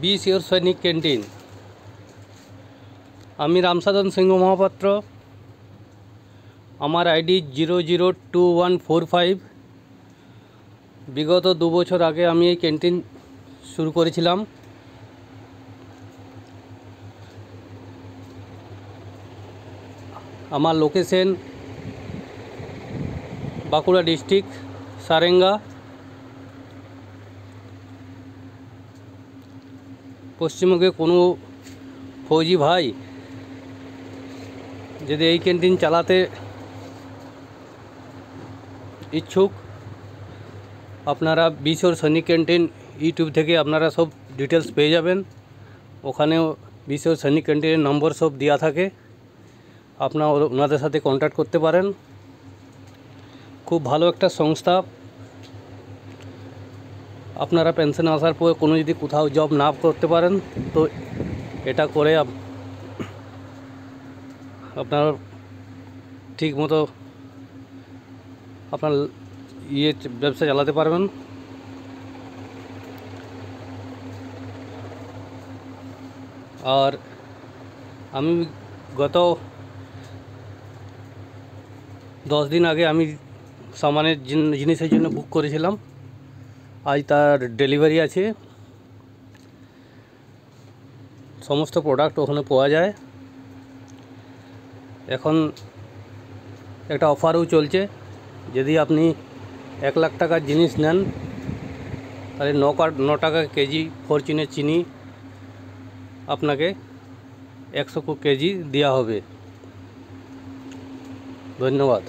Be sure সৈনিক canteen. আমি রামসাধন সিংহ মহাপাত্র। আমার আইডি 002145। বিগত 2 বছর আগে আমি এই ক্যান্টিন শুরু করেছিলাম। আমার লোকেশন বাঁকুড়া ডিস্ট্রিক্ট, সারেঙ্গা। পশ্চিমবঙ্গে কোনো ফৌজি ভাই যদি এই ক্যান্টিন চালাতে ইচ্ছুক, আপনারা বি শিওর সৈনিক ক্যান্টিন ইউটিউব থেকে আপনারা সব ডিটেলস পেয়ে যাবেন। ওখানেও বি শিওর সৈনিক ক্যান্টিনের নম্বর সব দেওয়া থাকে, আপনারা ওনাদের সাথে কন্ট্যাক্ট করতে পারেন। খুব ভালো একটা সংস্থা। আপনারা পেনশন আসার পর কোনো যদি কোথাও জব না করতে পারেন তো এটা করে আপনারা ঠিক মতো আপনার ব্যবসা চালাতে পারবেন। আর আমি গত 10 দিন আগে আমি সামানের জিনিসের জন্য বুক করেছিলাম। আজ তার ডেলিভারি আছে। সমস্ত প্রোডাক্ট ওখানে পাওয়া যায়। এখন একটা অফারও চলছে, যদি আপনি 1 লাখ টাকার জিনিস নেন তাহলে 9 টাকা কেজি ফরচুনের চিনি আপনাকে 100 কেজি দেওয়া হবে। ধন্যবাদ।